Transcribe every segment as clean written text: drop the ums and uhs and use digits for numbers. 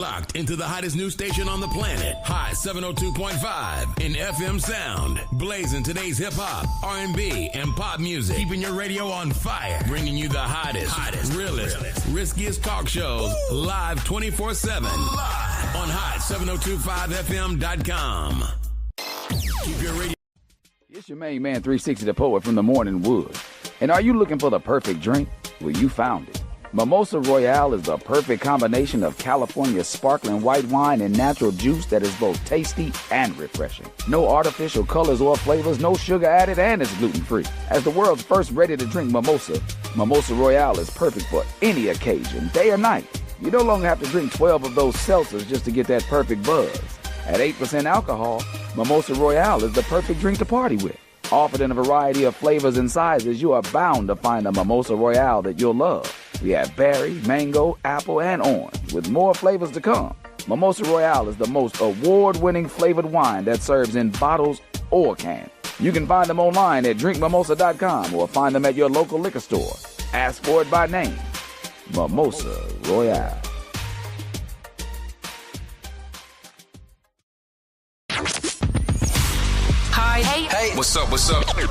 Locked into the hottest news station on the planet. Hot 702.5 in FM sound. Blazing today's hip-hop, R&B, and pop music. Keeping your radio on fire. Bringing you the hottest, realest, riskiest talk shows. Live 24/7. On hot7025fm.com. Keep your radio. It's your main man, 360 the Poet from the Morning Wood. And are you looking for the perfect drink? Well, you found it. Mimosa Royale is the perfect combination of California sparkling white wine and natural juice that is both tasty and refreshing. No artificial colors or flavors, no sugar added, and it's gluten-free. As the world's first ready-to-drink mimosa, Mimosa Royale is perfect for any occasion, day or night. You no longer have to drink 12 of those seltzers just to get that perfect buzz. At 8% alcohol, Mimosa Royale is the perfect drink to party with. Offered in a variety of flavors and sizes, you are bound to find a Mimosa Royale that you'll love. We have berry, mango, apple, and orange, with more flavors to come. Mimosa Royale is the most award-winning flavored wine that serves in bottles or cans. You can find them online at drinkmimosa.com or find them at your local liquor store. Ask for it by name. Mimosa Royale. Hi. Hey. What's up?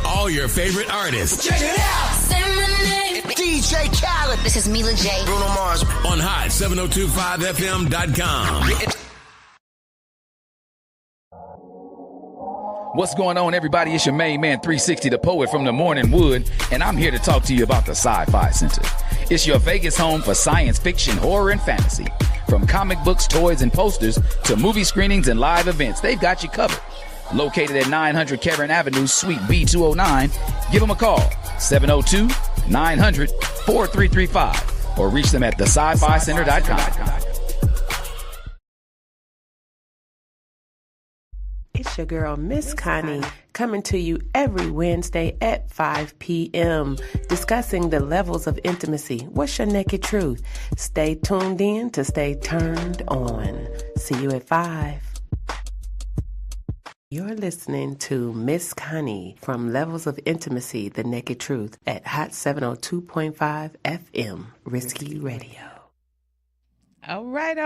All your favorite artists. Check it out. Say my name. DJ Khaled. This is Mila J. Bruno Mars. On hot7025fm.com. What's going on, everybody? It's your main man, 360 the Poet from the Morning Wood, and I'm here to talk to you about the Sci-Fi Center. It's your Vegas home for science fiction, horror, and fantasy. From comic books, toys, and posters to movie screenings and live events, they've got you covered. Located at 900 Cameron Avenue, Suite B209. Give them a call, 702-900-4335, or reach them at thescificenter.com. It's your girl, Miss Connie, coming to you every Wednesday at 5 p.m., discussing the levels of intimacy. What's your naked truth? Stay tuned in to stay turned on. See you at 5. You're listening to Miss Connie from Levels of Intimacy, The Naked Truth at Hot 702.5 FM, Risky Radio. All right.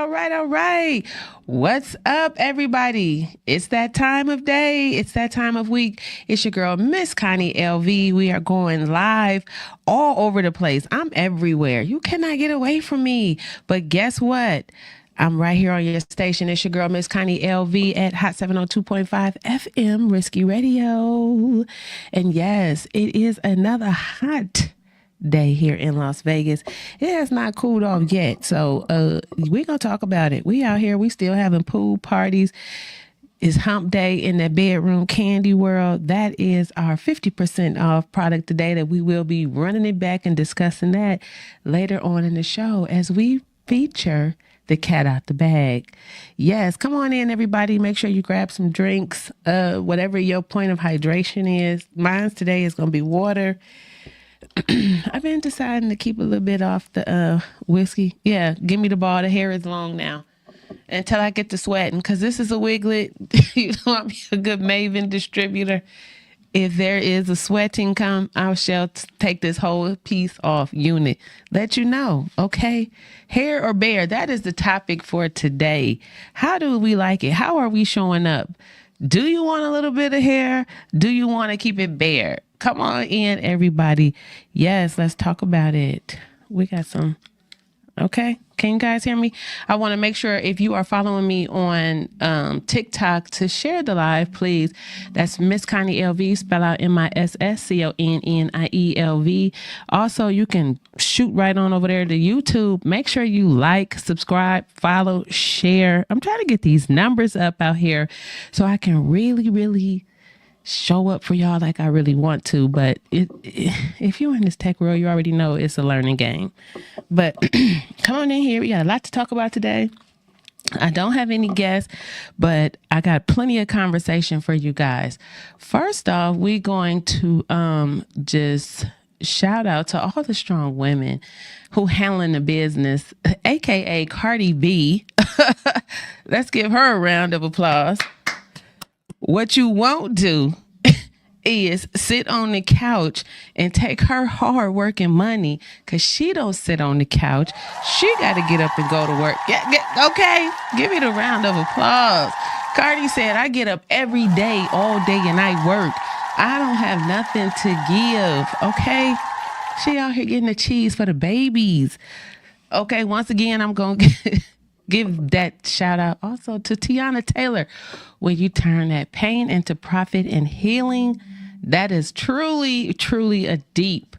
What's up, everybody? It's that time of day. It's that time of week. It's your girl, Miss Connie LV. We are going live all over the place. I'm everywhere. You cannot get away from me. But guess what? I'm right here on your station. It's your girl, Miss Connie LV at Hot 702.5 FM, Risky Radio. And yes, it is another hot day here in Las Vegas. It has not cooled off yet. So we're going to talk about it. We out here. We still having pool parties. It's hump day in the bedroom candy world. That is our 50% off product today that we will be running it back and discussing that later on in the show as we feature the cat out the bag. Yes, come on in, everybody. Make sure you grab some drinks, whatever your point of hydration is. Mine's today is going to be water. I've been deciding to keep a little bit off the whiskey. Yeah, give me the ball. The hair is long now until I get to sweating, because this is a wiglet. You know, I'm a good Maven distributor. If there is a sweating come, I shall take this whole piece off unit. Let you know, okay? Hair or bear, that is the topic for today. How do we like it? How are we showing up? Do you want a little bit of hair? Do you want to keep it bare? Come on in, everybody. Yes, let's talk about it. We got some. Okay. Can you guys hear me? I want to make sure if you are following me on TikTok to share the live, please. That's Miss Connie LV, spell out MISSCONNIELV. Also, you can shoot right on over there to YouTube. Make sure you like, subscribe, follow, share. I'm trying to get these numbers up out here so I can really show up for y'all like I really want to. But if you're in this tech world, you already know it's a learning game. But come on in here. We got a lot to talk about today. I don't have any guests, but I got plenty of conversation for you guys. First off, we're going to just shout out to all the strong women who handling the business, aka Cardi B. Let's give her a round of applause. What you won't do is sit on the couch and take her hard working money, because she don't sit on the couch. She got to get up and go to work. Okay, give it a round of applause. Cardi said, I get up every day, all day, and I work. I don't have nothing to give. Okay, she out here getting the cheese for the babies. Okay, once again, I'm going to give that shout out also to Tiana Taylor. When you turn that pain into profit and healing, that is truly, truly a deep.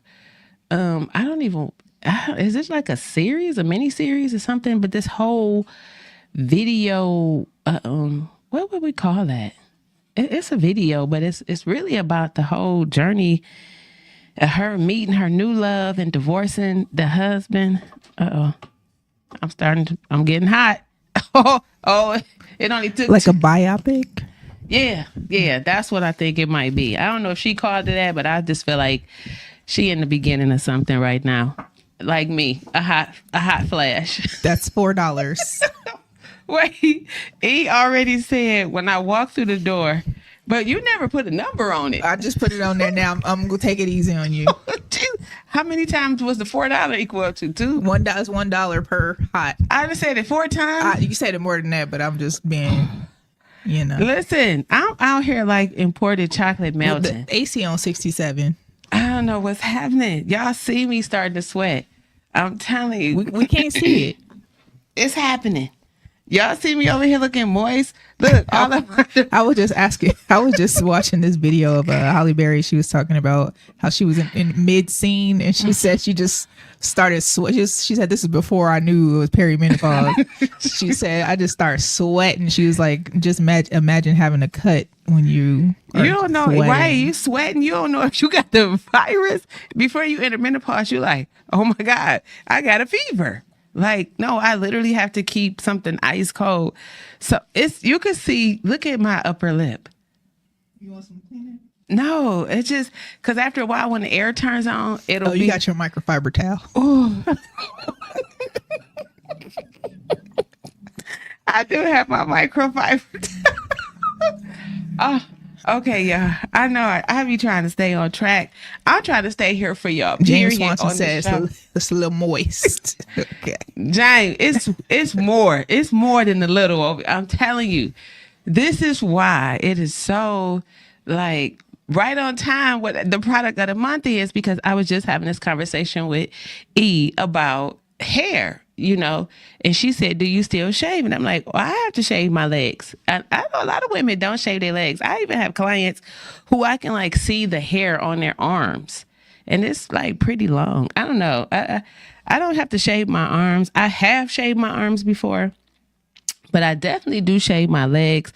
Is this like a series, a mini series or something? But this whole video, what would we call that? It's a video, but it's really about the whole journey of her meeting her new love and divorcing the husband. I'm getting hot. It only took like a biopic. Yeah, that's what I think it might be. I don't know if she called it that, but I just feel like she in the beginning of something right now. Like me, a hot flash. That's $4. Wait, he already said when I walk through the door, but you never put a number on it. I just put it on there now. I'm gonna take it easy on you. How many times was the $4 equal to? $2? $1 per hot. I just said it 4 times. You said it more than that, but I'm just being, Listen, I'm out here like imported chocolate melting. Well, the AC on 67. I don't know what's happening. Y'all see me starting to sweat. I'm telling you. We can't see it. It's happening. Y'all see me over here looking moist? Look, I was just asking. I was just watching this video of Holly Berry. She was talking about how she was in mid scene, and she said she just started sweating. She said, this is before I knew it was perimenopause. She said, I just started sweating. She was like, just imagine having a cut when you don't know, sweating. Right? You sweating. You don't know if you got the virus. Before you enter menopause, you're like, oh my God, I got a fever. Like, no, I literally have to keep something ice cold. So you can see, look at my upper lip. You want some cleaner? No, it's just because after a while when the air turns on, it'll be. You got your microfiber towel. Oh. I do have my microfiber towel. Oh. Okay, yeah, I know. I be trying to stay on track. I'll try to stay here for y'all. James Swanson says it's a little moist. Okay, James, it's more. It's more than a little. I'm telling you, this is why it is so like right on time. What the product of the month is, because I was just having this conversation with E about hair. And she said, do you still shave? And I'm like, well, I have to shave my legs. I know a lot of women don't shave their legs. I even have clients who I can like see the hair on their arms, and it's like pretty long. I don't know. I don't have to shave my arms. I have shaved my arms before, but I definitely do shave my legs.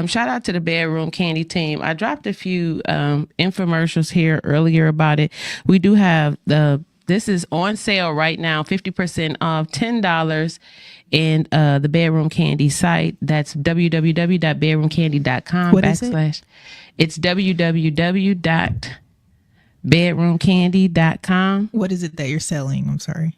Shout out to the Bedroom Candy team. I dropped a few infomercials here earlier about it. We do have this is on sale right now, 50% off, $10 in the Bedroom Candy site. That's www.bedroomcandy.com. What is it? It's www.bedroomcandy.com. What is it that you're selling? I'm sorry.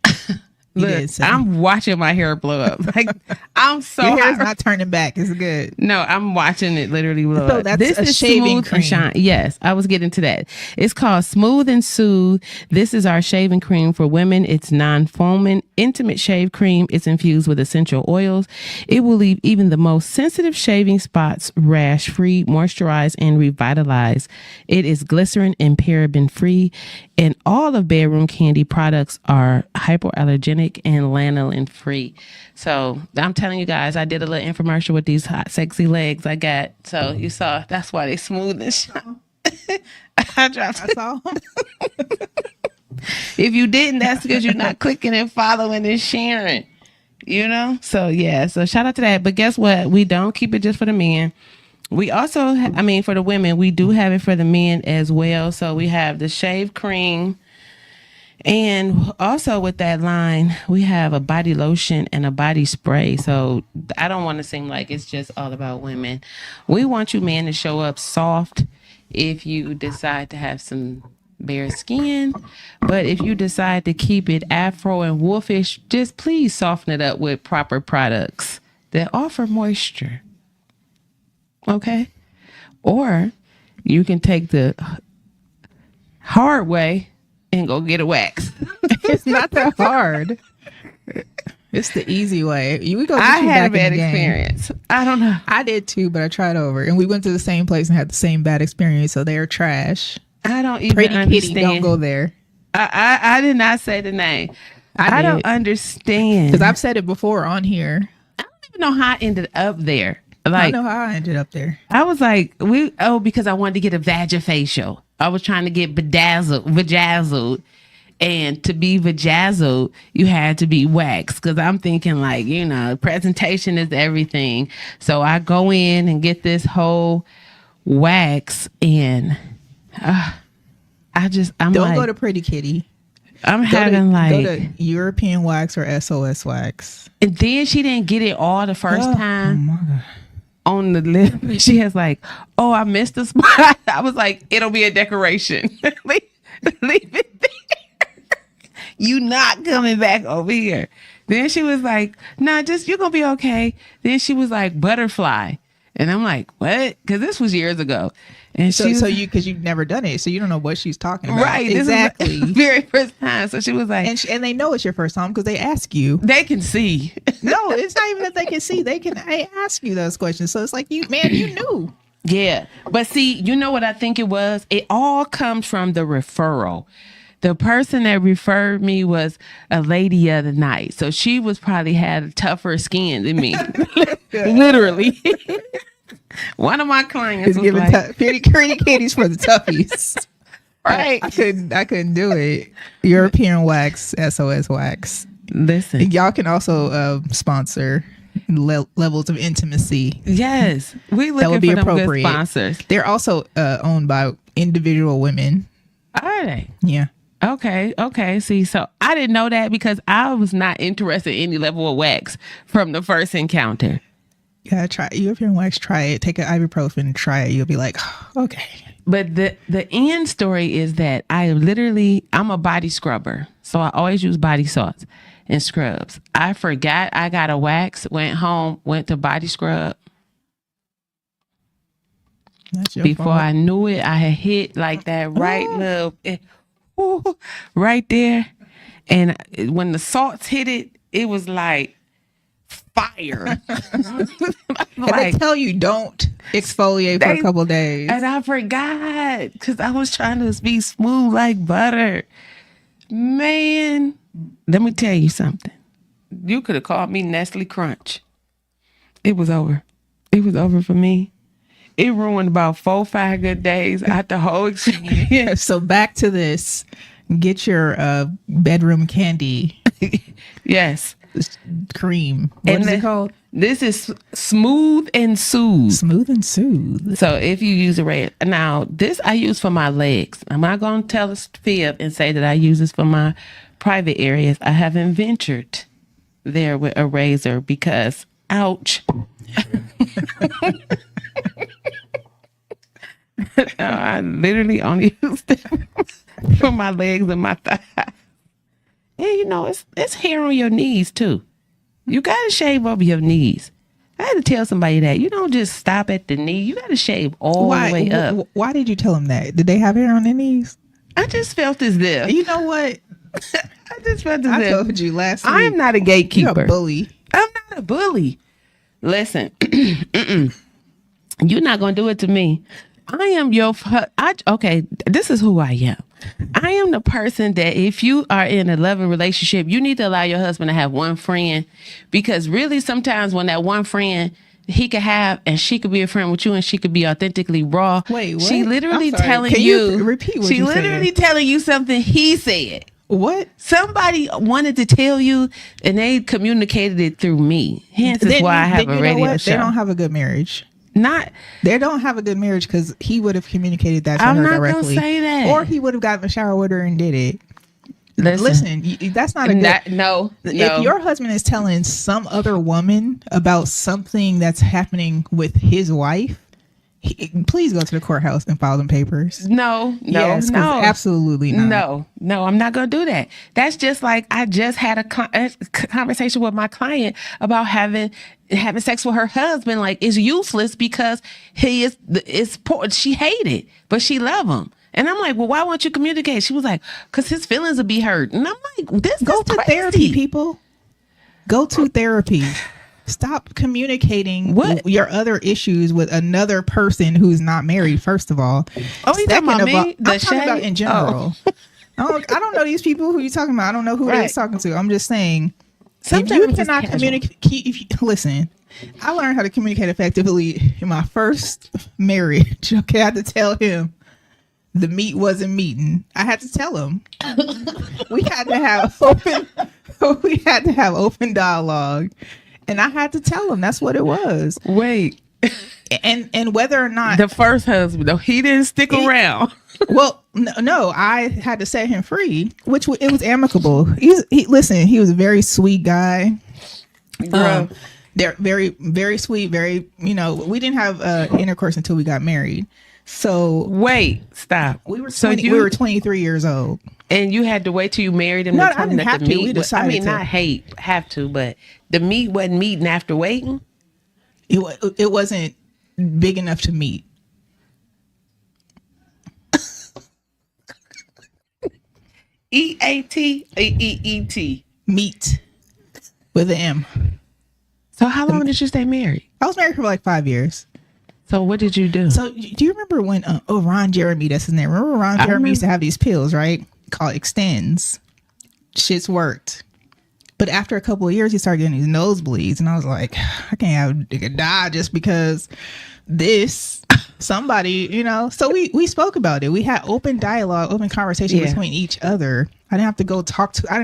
Look, I'm watching my hair blow up. Like, I'm so your hair's not turning back. It's good. No, I'm watching it literally blow so up. That's this a is shaving Smooth cream. and Shine. Yes, I was getting to that. It's called Smooth and Soothe. This is our shaving cream for women. It's non-foaming, intimate shave cream. It's infused with essential oils. It will leave even the most sensitive shaving spots rash-free, moisturized, and revitalized. It is glycerin and paraben-free, and all of Bedroom Candy products are hypoallergenic and lanolin free. So I'm telling you guys, I did a little infomercial with these hot, sexy legs I got. So you saw, that's why they smooth and shine. I dropped I saw them. If you didn't, that's because you're not clicking and following and sharing. So yeah, so shout out to that. But guess what? We don't keep it just for the men. We also, for the women, we do have it for the men as well. So we have the shave cream. And also with that line, we have a body lotion and a body spray. So I don't want to seem like it's just all about women. We want you men to show up soft if you decide to have some bare skin. But if you decide to keep it afro and wolfish, just please soften it up with proper products that offer moisture. Okay? Or you can take the hard way and go get a wax. It's not that hard. It's the easy way. We go. I had a bad experience. I don't know. I did too, but I tried over, and we went to the same place and had the same bad experience. So they're trash. I don't even Pretty understand. Kitty, don't go there. I did not say the name. I don't understand. Because I've said it before on here. I don't even know how I ended up there. I Like, know how I ended up there. I was like, because I wanted to get a vagifacial. I was trying to get vajazzled. And to be vajazzled, you had to be waxed. Because I'm thinking, like, presentation is everything. So I go in and get this whole wax, and I'm Don't like, go to Pretty Kitty. I'm Go having to European wax or SOS wax. and then she didn't get it all the first time. Oh my God. On the lip, she has like, oh, I missed the spot. I was like, it'll be a decoration. leave it there. You not coming back over here. Then she was like, nah, you're gonna be okay. Then she was like, butterfly. And I'm like, what? Because this was years ago. And because you've never done it, so you don't know what she's talking about. Right, exactly. This is the very first time. So she was like, and they know it's your first time because they ask you. they can see. No, it's not even that they can see. They ask you those questions. So it's like, you knew. Yeah. But see, you know what I think it was? It all comes from the referral. The person that referred me was a lady of the night. So she was probably had a tougher skin than me. Literally. One of my clients was giving like, pretty kitties for the toughies. right. I couldn't do it. European wax, SOS wax. Listen. Y'all can also sponsor levels of intimacy. Yes. We looking That would be for them good appropriate. sponsors. They're also owned by individual women. Are they? Yeah. Okay. See, so I didn't know that because I was not interested in any level of wax from the first encounter. Yeah, try European wax. Try it. Take an ibuprofen. Try it. You'll be like, oh, okay. But the end story is that I'm a body scrubber. So I always use body salts and scrubs. I forgot I got a wax, went home, went to body scrub. Before I knew it, I had hit like that little, right there. And when the salts hit it, it was like fire. And they tell you don't exfoliate for a couple of days. And I forgot because I was trying to be smooth like butter. Man, let me tell you something. You could have called me Nestle Crunch. It was over. It was over for me. It ruined about 4 or 5 good days out the whole experience. So back to this. Get your bedroom candy. Yes. Cream. What is it called? This is Smooth and Soothe. Smooth and Soothe. So if you use a red, now this I use for my legs. I'm not going to tell a fib and say that I use this for my private areas. I haven't ventured there with a razor because, ouch. I literally only use them for my legs and my thighs. And it's hair on your knees too. You gotta shave over your knees. I had to tell somebody that. You don't just stop at the knee. You gotta shave all the way up. Why did you tell them that? Did they have hair on their knees? I just felt as if. You know what? I just felt as I if. told you last week. I am not a gatekeeper. You're a bully. I'm not a bully. Listen, you're not gonna do it to me. I am okay, this is who I am. I am the person that if you are in a loving relationship, you need to allow your husband to have one friend, because really sometimes when that one friend he could have and she could be a friend with you and she could be authentically raw. Wait, what? She literally I'm sorry. telling Can you repeat what she you literally said? telling you something he said. What? Somebody wanted to tell you and they communicated it through me. Hence is why I have a radio show. They don't have a good marriage. They don't have a good marriage because he would have communicated that to her directly. I'm not gonna say that. Or he would have gotten in the shower with her and did it. Listen, that's not a good. No. If your husband is telling some other woman about something that's happening with his wife, Please go to the courthouse and file them papers. No, Yes, no. absolutely not. No, I'm not going to do that. That's just like I just had a conversation with my client about having sex with her husband. Like, it's useless because it's poor. She hate it, but she love him. And I'm like, well, why won't you communicate? She was like, because his feelings will be hurt. And I'm like, this Go is to crazy. therapy, people. Go to therapy. Stop communicating your other issues with another person who's not married, first of all. Oh, you talking about me? I'm talking about in general. I don't know these people who you're talking about. I don't know who they're talking to. I'm just saying, sometimes if you cannot communicate, listen, I learned how to communicate effectively in my first marriage. Okay, I had to tell him the meat wasn't meeting. I had to tell him. We had to have open dialogue. And I had to tell him that's what it was. Wait. And whether or not the first husband, though, he didn't stick around. Well, no, I had to set him free, which it was amicable. He was a very sweet guy. They're very, very sweet. Very, we didn't have intercourse until we got married. So wait, stop. We were 23 years old. And you had to wait till you married him. No, I didn't have to. We decided have to, but the meat wasn't meeting after waiting. It wasn't big enough to meet. EAT or EET? Meat with an M. So how long did you stay married? I was married for like 5 years. So what did you do? So do you remember when Ron Jeremy, that's his name. Remember Ron Jeremy used to have these pills, right? Called Extends. Shit's worked. But after a couple of years, he started getting these nosebleeds. And I was like, I can't have a nigga die just because somebody, So we spoke about it. We had open dialogue, open conversation between each other. I didn't have to go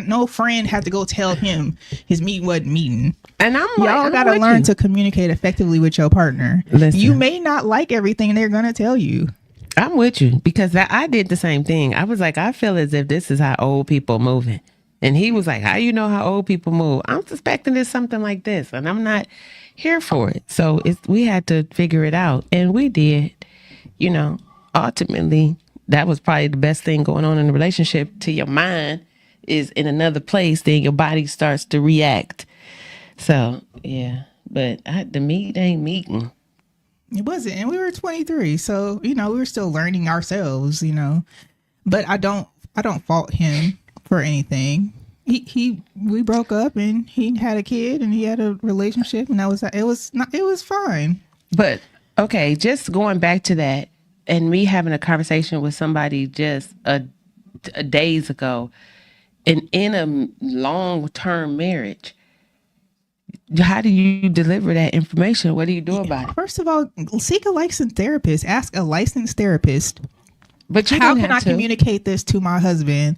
no friend had to go tell him his meat wasn't meeting. And y'all gotta learn to communicate effectively with your partner. Listen, you may not like everything they're gonna tell you. I'm with you because I did the same thing. I was like, I feel as if this is how old people moving. And he was like, how you know how old people move? I'm suspecting it's something like this and I'm not here for it. So we had to figure it out. And we did, ultimately, that was probably the best thing going on in the relationship. Till your mind is in another place, then your body starts to react. So, yeah. But the meat ain't meeting. It wasn't. And we were 23. So, we were still learning ourselves, But I don't fault him for anything. We broke up and he had a kid and he had a relationship and it was fine. But okay, just going back to that and me having a conversation with somebody just days ago and in a long-term marriage, how do you deliver that information? What do you do about it? First of all, seek a licensed therapist. Ask a licensed therapist. But how can I communicate this to my husband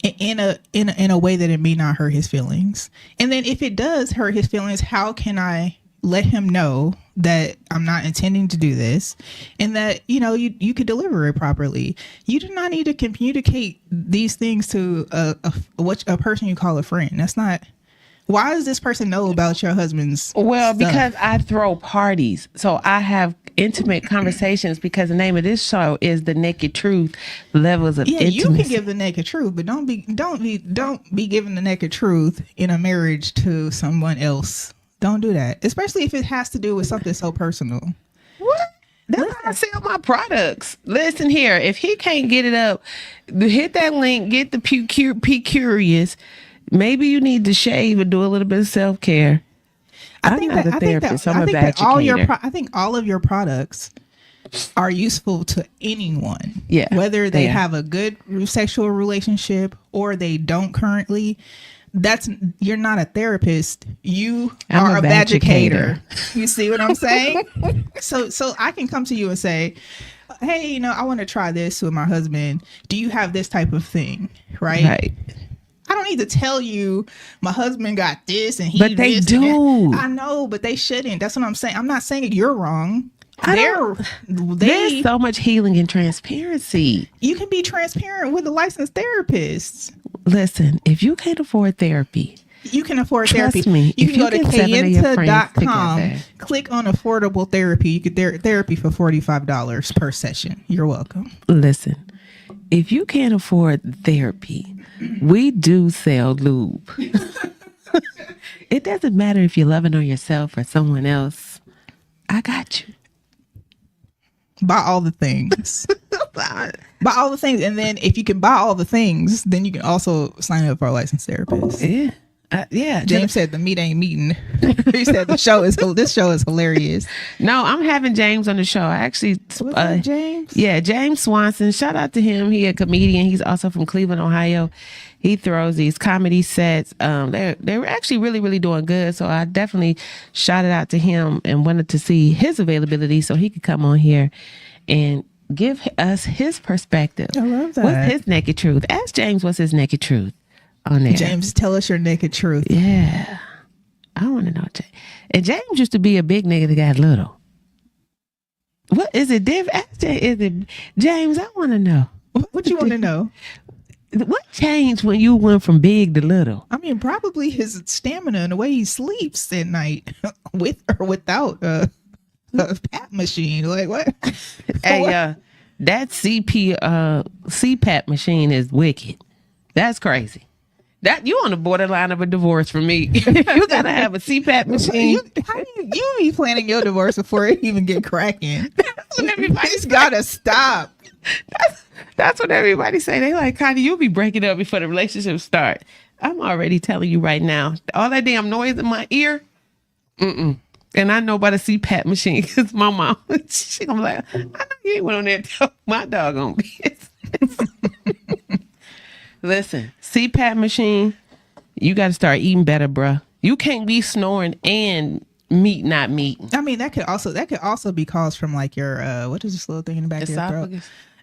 in a way that it may not hurt his feelings? And then if it does hurt his feelings, how can I let him know that I'm not intending to do this and that, you could deliver it properly. You do not need to communicate these things to a person you call a friend. That's not. Why does this person know about your husband's stuff? Because I throw parties. So I have intimate conversations because the name of this show is The Naked Truth, Levels of Intimacy. You can give the naked truth, but don't be giving the naked truth in a marriage to someone else. Don't do that. Especially if it has to do with something so personal. What? That's how I sell my products. Listen here, if he can't get it up, hit that link, get the P Curious. Maybe you need to shave or do a little bit of self-care. I think all of your products are useful to anyone. Yeah. Whether they have a good sexual relationship or they don't currently. You're not a therapist. You are a vagicator. You see what I'm saying? So I can come to you and say, hey, I want to try this with my husband. Do you have this type of thing? Right. I don't need to tell you my husband got this and he. But they do. I know, but they shouldn't. That's what I'm saying. I'm not saying you're wrong. There's so much healing and transparency. You can be transparent with a licensed therapist. Listen, if you can't afford therapy, You can afford Trust therapy. me, You if can you go to get 7 of your friends kenta.com, together. click on affordable therapy. You get therapy for $45 per session. You're welcome. Listen, if you can't afford therapy, we do sell lube. It doesn't matter if you're loving on yourself or someone else. I got you. Buy all the things. Buy all the things. And then if you can buy all the things, then you can also sign up for a licensed therapist. Yeah. Yeah. James said the meat ain't meeting. He said this show is hilarious. No, I'm having James on the show. I actually, James? Yeah, James Swanson. Shout out to him. He a comedian. He's also from Cleveland, Ohio. He throws these comedy sets. They're actually really, really doing good. So I definitely shouted out to him and wanted to see his availability so he could come on here and give us his perspective. I love that. What's his naked truth? Ask James what's his naked truth on there. James, tell us your naked truth. Yeah. I want to know. And James used to be a big nigga that got little. What is it different? Ask James, is it James? I want to know. What you want to know? What changed when you went from big to little? I mean, probably his stamina and the way he sleeps at night, with or without a PAP machine. Like what? Hey, that CPAP machine is wicked. That's crazy. That you on the borderline of a divorce for me. You gotta have a CPAP machine. You be planning your divorce before it even get cracking. That's what everybody's gotta stop. That's what everybody say. They like, Connie, you'll be breaking up before the relationship start. I'm already telling you right now. All that damn noise in my ear. And I know about a CPAP machine because my mom, she gonna be like, I know you ain't went on there and tell my doggone business. Listen, CPAP machine, you got to start eating better, bruh. You can't be snoring and meat not meat. I mean, that could also be caused from like your what is this little thing in the back of your throat?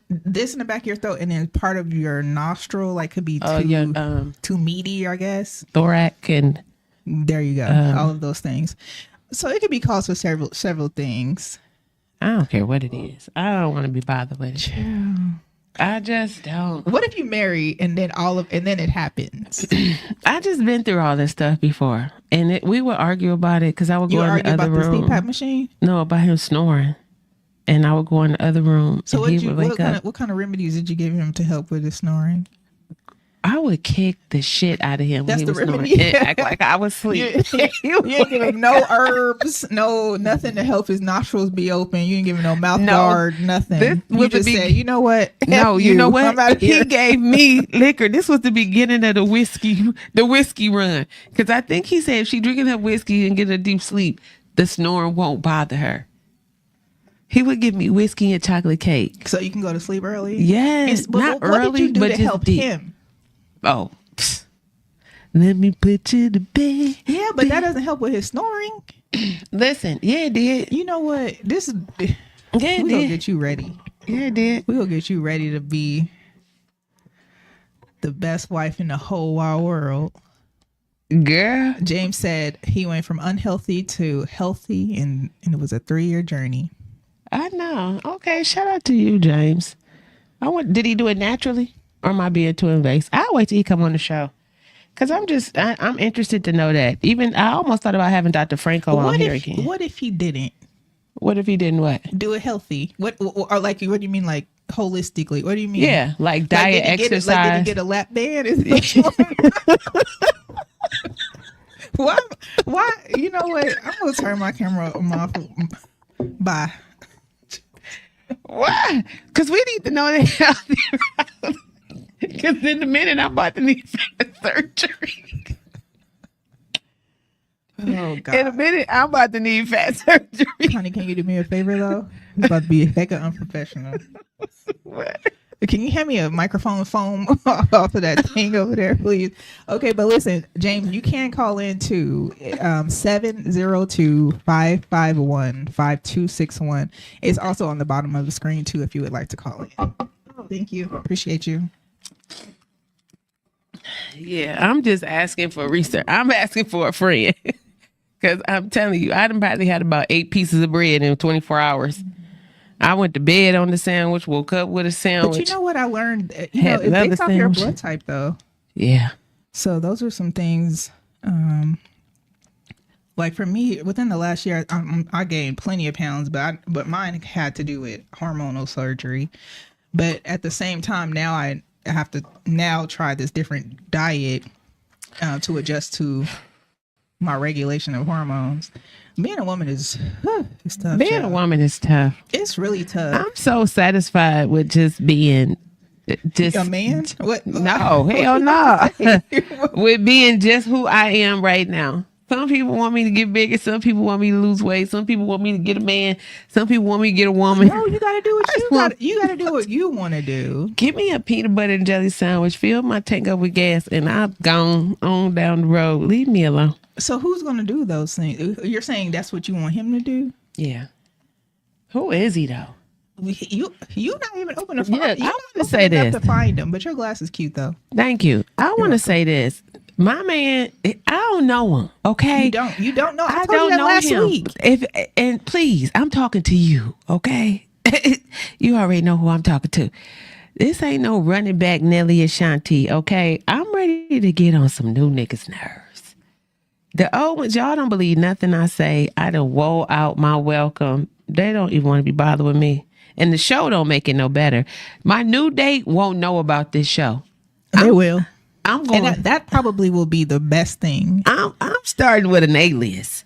This in the back of your throat, and then part of your nostril, like could be too meaty, I guess. Thorax and there you go, all of those things. So it could be caused for several things. I don't care what it is. I don't want to be bothered with it. Yeah. I just don't. What if you marry and then it happens? I just been through all this stuff before, and we would argue about it because I would go in the other room. The CPAP machine? No, about him snoring, and I would go in the other room. So and he would wake up. What kind of remedies did you give him to help with his snoring? I would kick the shit out of him. That's when he the was remedy. snoring and act like I was asleep. You didn't give him no herbs, nothing to help his nostrils be open. You didn't give him no mouth guard, nothing. You just said, you know what? No, you know what? I'm out of here. He gave me liquor. This was the beginning of the whiskey run. Because I think he said if she drinking her whiskey and get a deep sleep, the snoring won't bother her. He would give me whiskey and chocolate cake. So you can go to sleep early? Yes. Not early, what did you do but to just help deep. him? Oh, let me put you to bed. Yeah, but that doesn't help with his snoring. Listen, yeah, it did. You know what? We're Yeah, gonna get you ready. Yeah, it did. We're gonna get you ready to be the best wife in the whole wide world. Girl. James said he went from unhealthy to healthy, and it was a 3-year journey. I know. Okay, shout out to you, James. Did he do it naturally? Or am I being too invasive? I'll wait till he come on the show. Because I'm interested to know that. Even I almost thought about having Dr. Franco on here again. What if he didn't? What if he didn't what? Do it healthy. What do you mean, like holistically? What do you mean? Yeah, like diet, exercise. Did he get a lap band? Why? You know what? I'm going to turn my camera off. Bye. Why? Because we need to know that. Because in a minute, I'm about to need surgery. Oh, God. In a minute, I'm about to need fat surgery. Connie, can you do me a favor, though? It's about to be hecka unprofessional. What? Can you hand me a microphone foam off of that thing over there, please? Okay, but listen, James, you can call in to 702-551-5261. It's also on the bottom of the screen, too, if you would like to call in. Oh, thank you. Appreciate you. Yeah, I'm just asking for research. I'm asking for a friend. Because I'm telling you, I done probably had about 8 pieces of bread in 24 hours. I went to bed on the sandwich, woke up with a sandwich. But you know what I learned? It's based off your blood type, though. Yeah. So those are some things. Like for me, within the last year, I gained plenty of pounds, but mine had to do with hormonal surgery. But at the same time, now I have to now try this different diet to adjust to my regulation of hormones. Being a woman is it's tough. Being a woman is tough. It's really tough. I'm so satisfied with just being A man? What? No, hell no. With being just who I am right now. Some people want me to get bigger. Some people want me to lose weight. Some people want me to get a man. Some people want me to get a woman. No, you gotta do what you gotta do what you want to do. Give me a peanut butter and jelly sandwich. Fill my tank up with gas, and I've gone on down the road. Leave me alone. So who's gonna do those things? You're saying that's what you want him to do? Yeah. Who is he though? You not even open the phone. Yeah, I want to say this. To find him, but your glass is cute though. Thank you. I want to say this. My man, I don't know him. Okay, You don't know. I told you don't that know last him. week. And please, I'm talking to you. Okay, you already know who I'm talking to. This ain't no running back Nelly Ashanti. Okay, I'm ready to get on some new niggas' nerves. The old ones, y'all don't believe nothing I say. I done wore out my welcome. They don't even want to be bothered with me. And the show don't make it no better. My new date won't know about this show. They will. I'm going. And that probably will be the best thing. I'm starting with an alias.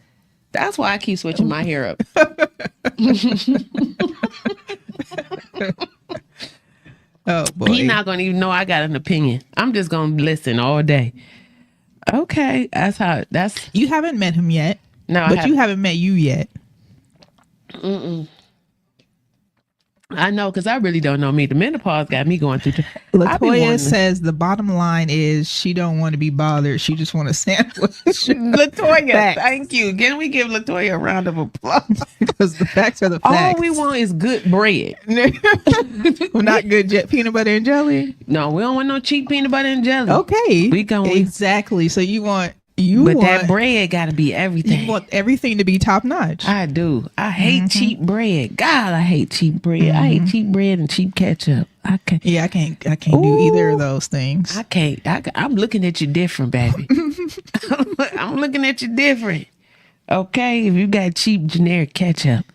That's why I keep switching my hair up. Oh boy. He's not going to even know I got an opinion. I'm just going to listen all day. Okay, that's. You haven't met him yet. No, but you haven't met you yet. I know, because I really don't know me. The menopause got me going through. Latoya says the bottom line is she don't want to be bothered. She just want a sandwich. Latoya, Facts. thank you. Can we give Latoya a round of applause? Because the facts are the facts. All we want is good bread. Not good peanut butter and jelly. No, we don't want no cheap peanut butter and jelly. Okay. We going exactly. So you want that bread got to be everything. You want everything to be top notch. I do. I hate cheap bread. God, I hate cheap bread. I hate cheap bread and cheap ketchup. I can't. Yeah, I can't do either of those things. I can't. I'm looking at you different, baby. I'm looking at you different. Okay, if you got cheap generic ketchup,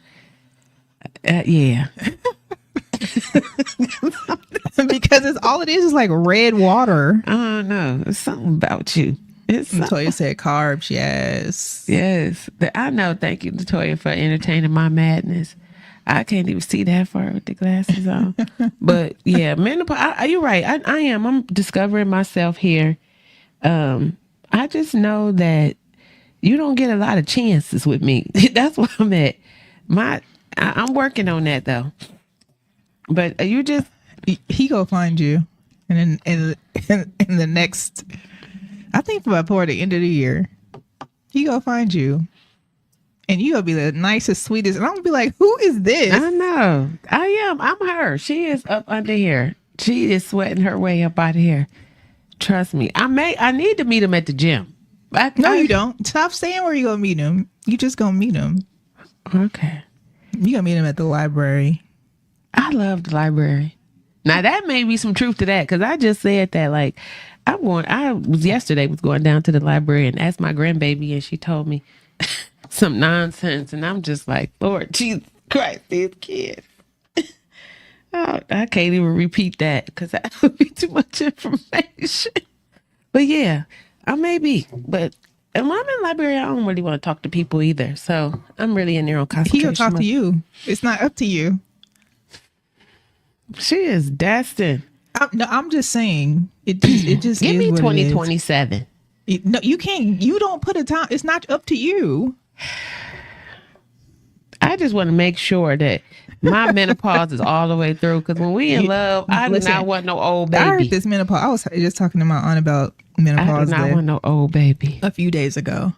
yeah. Because it's all it is like red water. I don't know. It's something about you. Latoya said carbs, yes. Yes. I know. Thank you, Latoya, for entertaining my madness. I can't even see that far with the glasses on. But yeah, menopause, you're right. I am. I'm discovering myself here. I just know that you don't get a lot of chances with me. That's where I'm at. I'm working on that though. But you just... He go find you. And in the next... I think before the end of the year, he gonna find you, and you gonna be the nicest, sweetest, and I'm gonna be like, "Who is this?" I know. I am. I'm her. She is up under here. She is sweating her way up out of here. Trust me. I need to meet him at the gym. No, you don't. Stop saying where you gonna meet him. You just gonna meet him. Okay. You gonna meet him at the library. I love the library. Now that may be some truth to that, because I just said that like. I was going down to the library and asked my grandbaby, and she told me some nonsense, and I'm just like, Lord Jesus Christ, these kids. Oh, I can't even repeat that because that would be too much information. But yeah, I may be, but when I'm in the library, I don't really want to talk to people either. So I'm really in there on concentration. He'll talk to you. It's not up to you. She is destined. I'm just saying it just give is me what 2027. No, you can't. You don't put a time. It's not up to you. I just want to make sure that my menopause is all the way through. Because when we in love, I do not want no old baby. I heard this menopause. I was just talking to my aunt about menopause. I do not want no old baby. A few days ago,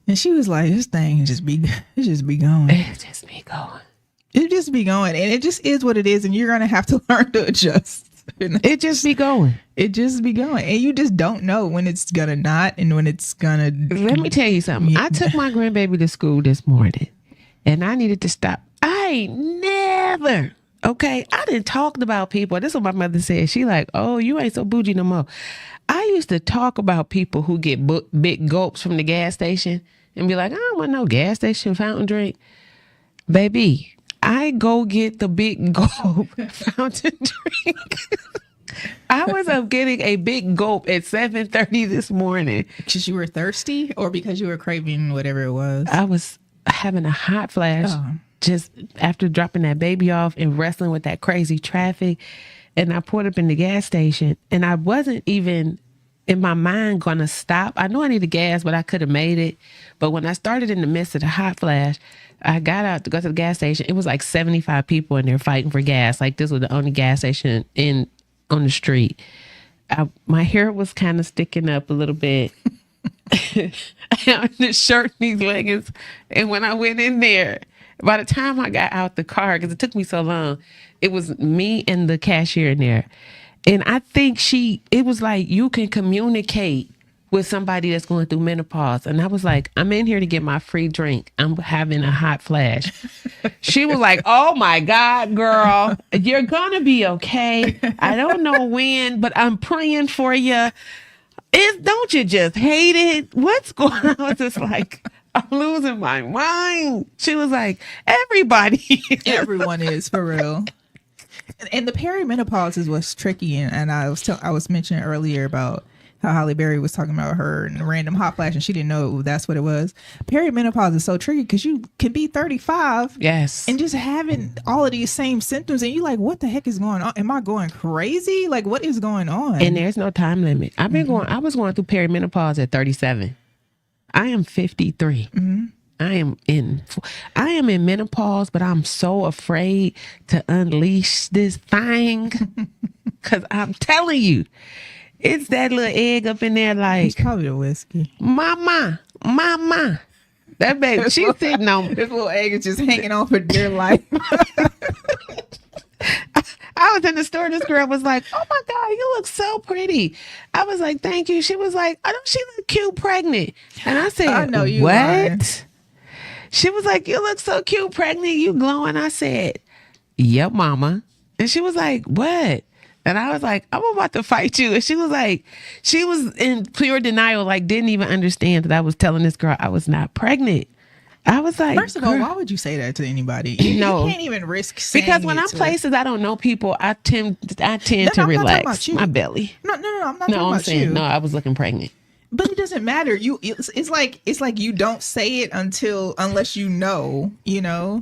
and she was like, "This thing just be going. It just be going." It just be going, and it just is what it is, and you're gonna have to learn to adjust. It just be going. It just be going. And you just don't know when it's gonna not and when it's gonna... Let me tell you something. I took my grandbaby to school this morning and I needed to stop. I ain't never Okay, I done talked about people. This is what my mother said. She like, oh, you ain't so bougie no more. I used to talk about people who get big gulps from the gas station and be like, I don't want no gas station fountain drink. Baby, I go get the big gulp fountain drink. I was up getting a big gulp at 7:30 this morning. Because you were thirsty or because you were craving whatever it was? I was having a hot flash just after dropping that baby off and wrestling with that crazy traffic. And I pulled up in the gas station and I wasn't even in my mind going to stop. I knew I needed gas, but I could have made it. But when I started in the midst of the hot flash, I got out to go to the gas station. It was like 75 people in there fighting for gas. Like this was the only gas station on the street. My hair was kind of sticking up a little bit. I had this shirt and these leggings. And when I went in there, by the time I got out the car, because it took me so long, it was me and the cashier in there. And I think it was like, you can communicate with somebody that's going through menopause. And I was like, I'm in here to get my free drink. I'm having a hot flash. She was like, oh my God, girl, you're going to be okay. I don't know when, but I'm praying for you. Don't you just hate it? What's going on? I was just like, I'm losing my mind. She was like, everybody. Everyone is, for real. And the perimenopause is what's tricky. And I was mentioning earlier about how Halle Berry was talking about her and the random hot flash, and she didn't know that's what it was. Perimenopause is so tricky because you can be 35, yes, and just having all of these same symptoms, and you like, what the heck is going on? Am I going crazy? Like, what is going on? And there's no time limit. I was going through perimenopause at 37. I am 53. Mm-hmm. I am in menopause, but I'm so afraid to unleash this thing because I'm telling you. It's that little egg up in there like... It's probably the whiskey. Mama. That baby, she's sitting on... This little egg is just hanging on for dear life. I was in the store. This girl was like, oh my God, you look so pretty. I was like, thank you. She was like, oh, don't she look cute pregnant? And I said, I know you what? Are. She was like, you look so cute pregnant. You glowing. I said, yep, mama. And she was like, what? And I was like, I'm about to fight you. And she was in pure denial, like didn't even understand that I was telling this girl I was not pregnant. I was like, first of all, why would you say that to anybody? You can't even risk saying because when I'm places I don't know people, I tend to relax my belly. No, I'm not talking about you. No, I was looking pregnant. But it doesn't matter. It's like you don't say it unless you know,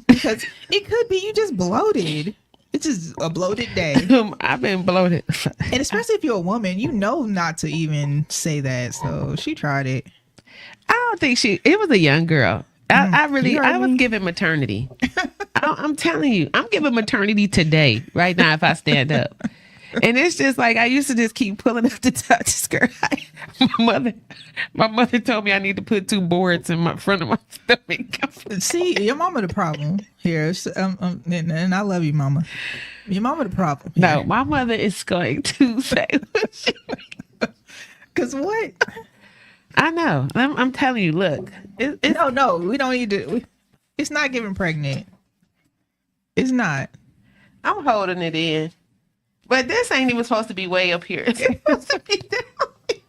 because it could be you just bloated. It's just a bloated day. I've been bloated. And especially if you're a woman, not to even say that. So she tried it. I don't think it was a young girl. I was giving maternity. I'm telling you, I'm giving maternity today, right now, if I stand up. And it's just like, I used to just keep pulling up the touch skirt. My mother told me I need to put 2 boards in my front of my stomach. See, your mama the problem here. And I love you, mama. Your mama the problem here. No, my mother is going to say because what? I know. I'm telling you, look. No, we don't need to. It's not getting pregnant. It's not. I'm holding it in. But this ain't even supposed to be way up here. It's supposed to be down here.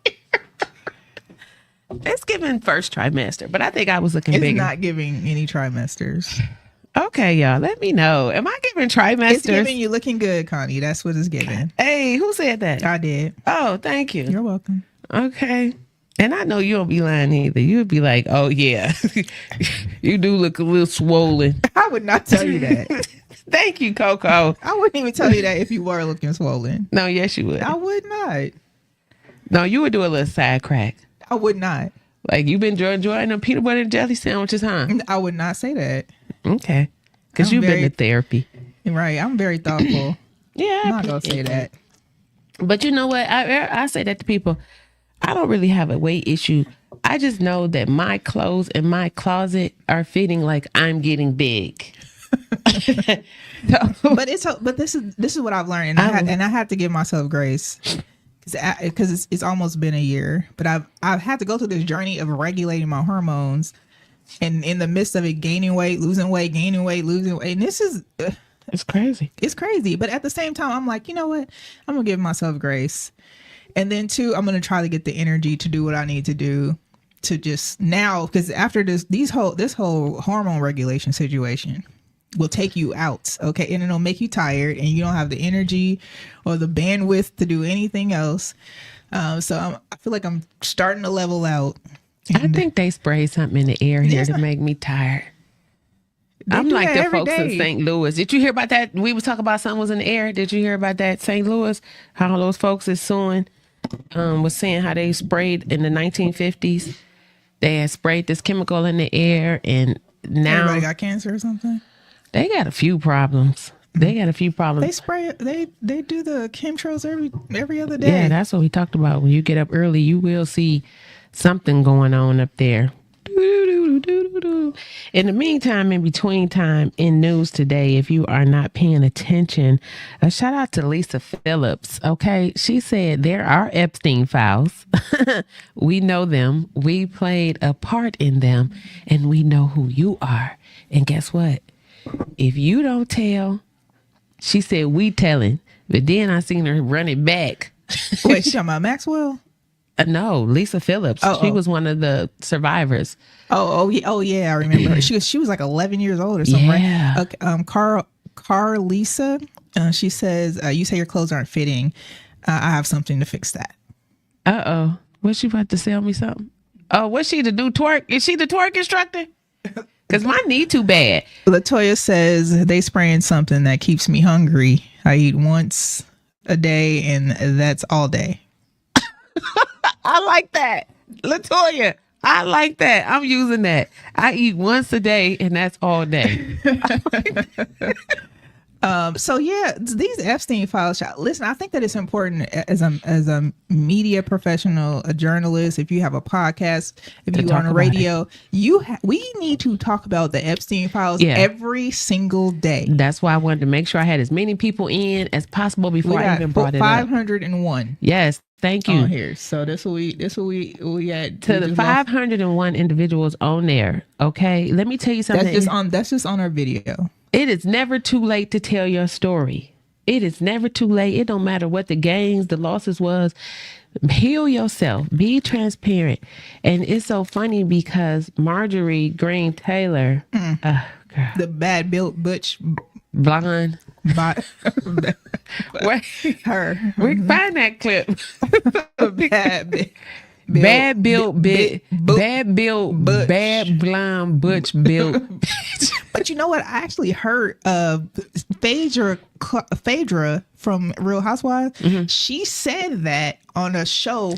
It's giving first trimester, but I think I was looking bigger. It's not giving any trimesters. Okay, y'all, let me know. Am I giving trimesters? It's giving you looking good, Connie. That's what it's giving. Hey, who said that? I did. Oh, thank you. You're welcome. Okay. And I know you don't be lying either. You would be like, oh, yeah, you do look a little swollen. I would not tell you that. Thank you, Coco. I wouldn't even tell you that if you were looking swollen. No, yes, you would. I would not. No, you would do a little side crack. I would not. Like you've been enjoying the peanut butter and jelly sandwiches, huh? I would not say that. Okay. Because you've been to therapy. Right. I'm very thoughtful. Yeah. I'm not going to say that. But you know what? I say that to people. I don't really have a weight issue. I just know that my clothes in my closet are fitting like I'm getting big. But this is what I've learned, and I have to give myself grace because it's almost been a year. But I've had to go through this journey of regulating my hormones, and in the midst of it, gaining weight, losing weight, gaining weight, losing weight. And this is It's crazy. It's crazy. But at the same time, I'm like, you know what? I'm going to give myself grace. And then two, I'm going to try to get the energy to do what I need to do to just now, because after this whole hormone regulation situation will take you out. Okay. And it'll make you tired and you don't have the energy or the bandwidth to do anything else. So I feel like I'm starting to level out. I think they sprayed something in the air here to make me tired. I'm like the folks in St. Louis. Did you hear about that? We was talking about something was in the air. Did you hear about that? St. Louis, how those folks is suing, was saying how they sprayed in the 1950s. They had sprayed this chemical in the air, and now everybody got cancer or something. They got a few problems. They spray it. They do the chemtrails every other day. Yeah, that's what we talked about. When you get up early, you will see something going on up there. In the meantime, in between time, in news today, if you are not paying attention, a shout out to Lisa Phillips. Okay, she said there are Epstein files. We know them. We played a part in them, and we know who you are. And guess what? If you don't tell, she said we telling. But then I seen her run it back. Wait, she talking about Maxwell? No, Lisa Phillips. She was one of the survivors. Oh yeah, I remember her. She was like 11 years old or something, yeah. Right? Okay, Lisa, she says, you say your clothes aren't fitting. I have something to fix that. Was she about to sell me something? Oh, was she the new twerk? Is she the twerk instructor? Because my knee too bad. Latoya says they spraying something that keeps me hungry. I eat once a day and that's all day. I like that. Latoya, I like that. I'm using that. I eat once a day and that's all day. So yeah, these Epstein files. Listen, I think that it's important as a media professional, a journalist. If you have a podcast, if you are on a radio, we need to talk about the Epstein files every single day. That's why I wanted to make sure I had as many people in as possible before I even brought it 501. Up. Yes. Thank you. On here. So this what we had to the 501 individuals on there. Okay. Let me tell you something. That's just on our video. It is never too late to tell your story. It is never too late. It don't matter what the gains, the losses was. Heal yourself. Be transparent. And it's so funny because Marjorie Green Taylor, the bad built butch blonde. Where her? We can find that clip. Bad blonde butch built. But you know what? I actually heard Phaedra from Real Housewives. Mm-hmm. She said that on a show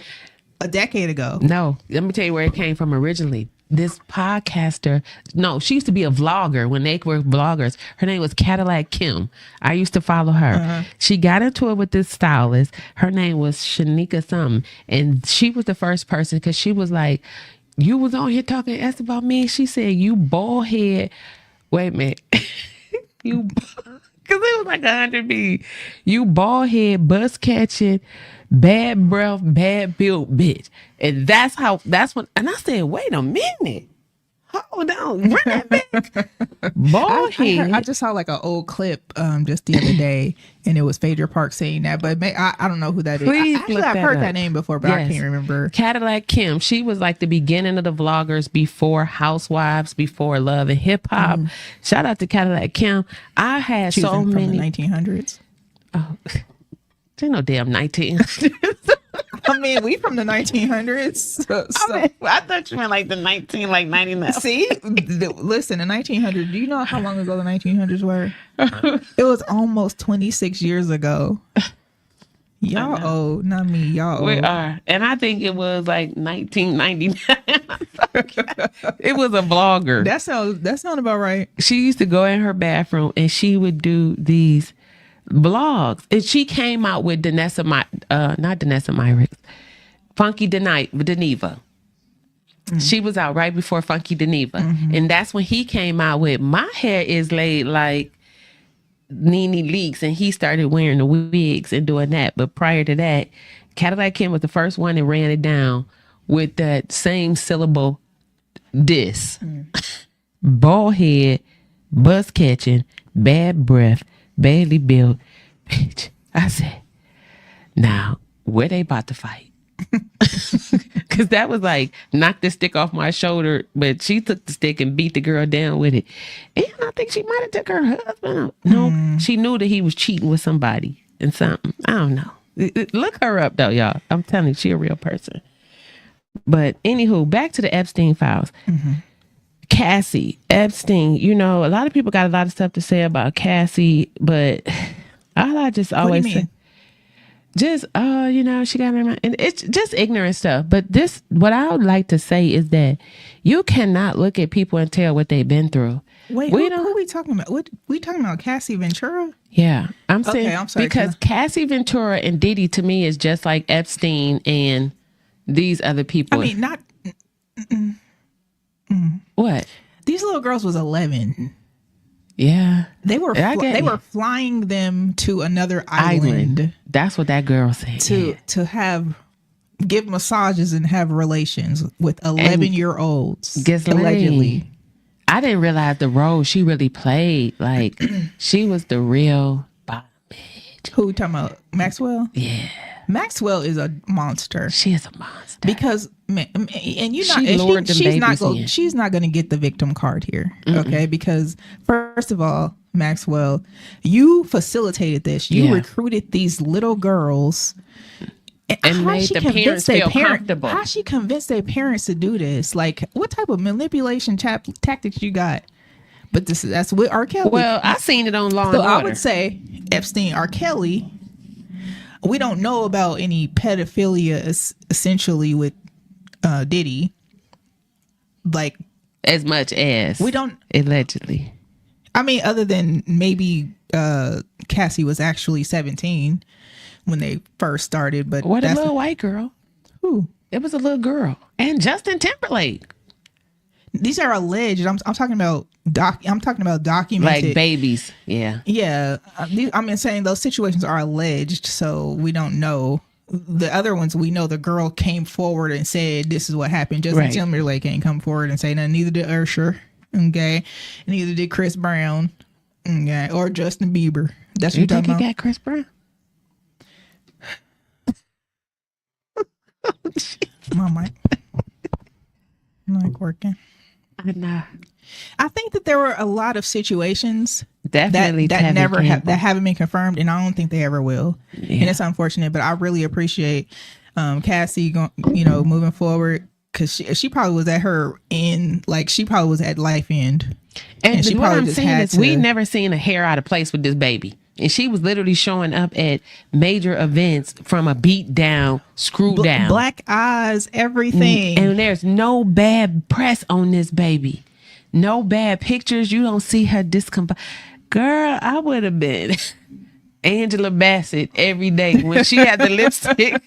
a decade ago. No, let me tell you where it came from originally. This podcaster, no, she used to be a vlogger when they were vloggers. Her name was Cadillac Kim. I used to follow her. Uh-huh. She got into it with this stylist. Her name was Shanika something. And she was the first person because she was like, you was on here talking to us about me. She said, you bald head. Wait a minute. Because it was like 100 B. You bald head, bus catching, bad breath, bad built bitch. And that's when, and I said, wait a minute. Hold on. Run that back. Bald head. I just saw like an old clip just the other day, and it was Phaedra Park saying that, but I don't know who that is. I've heard that name before, but I can't remember. Cadillac Kim. She was like the beginning of the vloggers before Housewives, before Love and Hip Hop. Shout out to Cadillac Kim. I had She's so many. From the 1900s. Oh, there's no damn 1900s. I mean, we from the 1900s. So. I thought you meant like the 99. See, listen, the 1900s. Do you know how long ago the 1900s were? It was almost 26 years ago. Y'all old, not me. Y'all old. We are, and I think it was like 1999. It was a vlogger. That sounds about right. She used to go in her bathroom and she would do these blogs, and she came out with not Danessa Myrick, Funky Deneva. She was out right before Funky Deneva, and that's when he came out with My Hair Is Laid Like Nene Leakes, and he started wearing the wigs and doing that. But prior to that, Cadillac Kim was the first one that ran it down with that same syllable diss. Bald head, buzz catching, bad breath, badly built. Bitch. I said, now, where they about to fight? Because that was like, knock the stick off my shoulder, but she took the stick and beat the girl down with it. And I think she might have took her husband out. No, she knew that he was cheating with somebody and something. I don't know. Look her up though, y'all. I'm telling you, she a real person. But anywho, back to the Epstein files. Cassie Epstein, you know, a lot of people got a lot of stuff to say about Cassie, but all I just always say, just, you know, she got her, and it's just ignorant stuff. But this, what I would like to say is that you cannot look at people and tell what they've been through. Wait, who are we talking about? What we talking about? Cassie Ventura? Yeah, I'm saying, okay, I'm sorry, because Cassie Ventura and Diddy to me is just like Epstein and these other people. I mean, not what? These little girls was 11. Yeah, they were flying them to another island. That's what that girl said. To give massages and have relations with 11-year-olds allegedly. I didn't realize the role she really played. Like she was the real bottom bitch. Who we talking about? Maxwell? Yeah. Maxwell is a monster. She is a monster. Because she's not going to get the victim card here. Okay, because first of all, Maxwell, you facilitated this. You recruited these little girls and made the parents feel comfortable. How she convinced their parents to do this? Like, what type of manipulation tactics you got? But that's with R. Kelly. Well, I seen it on Law and Order. I would say Epstein, R. Kelly. We don't know about any pedophilia essentially with Diddy. Like as much as we don't allegedly. I mean, other than maybe Cassie was actually 17 when they first started. But what a little white girl. Who? It was a little girl. And Justin Timberlake. These are alleged. I'm talking about documented, like babies. Yeah. I'm saying those situations are alleged, so we don't know. The other ones, we know the girl came forward and said this is what happened. Justin Timberlake ain't come forward and say nothing. Neither did Usher. Okay, and neither did Chris Brown. Okay, or Justin Bieber. That's what you think he got Chris Brown. My mic not working. I think that there were a lot of situations that haven't been confirmed, and I don't think they ever will. Yeah. And it's unfortunate, but I really appreciate Cassie, moving forward, because she probably was at her end, like she probably was at life end. And she what I'm saying is, we never seen a hair out of place with this baby. And she was literally showing up at major events from a beat down, screwed down. Black eyes, everything. And there's no bad press on this baby. No bad pictures. You don't see her discombobulated. Girl, I would have been Angela Bassett every day when she had the lipstick.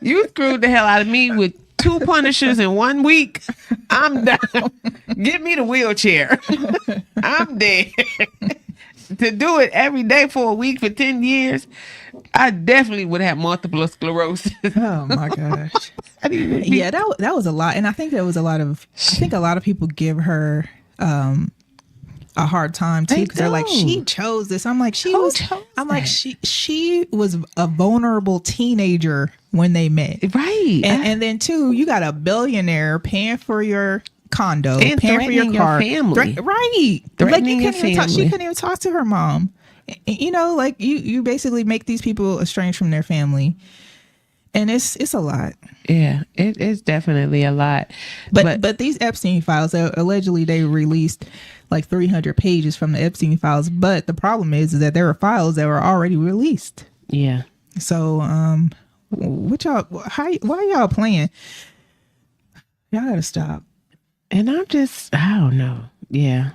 You screwed the hell out of me with 2 Punishers in 1 week. I'm down. Give me the wheelchair. I'm dead. To do it every day for a week for 10 years, I definitely would have multiple sclerosis. Oh my gosh. Yeah, that was a lot. And I think there was a lot of people give her a hard time too, because they're like, she chose this. I'm like, she was a vulnerable teenager when they met. Right. And then too, you got a billionaire paying for your condo and paying for your car, family. Right. Threatening your family. She couldn't even talk to her mom. Like you basically make these people estranged from their family, and it's a lot. Yeah, it's definitely a lot. But these Epstein files, allegedly they released like 300 pages from the Epstein files. But the problem is that there were files that were already released. Yeah. So why y'all playing? Y'all gotta stop. And I don't know. Yeah.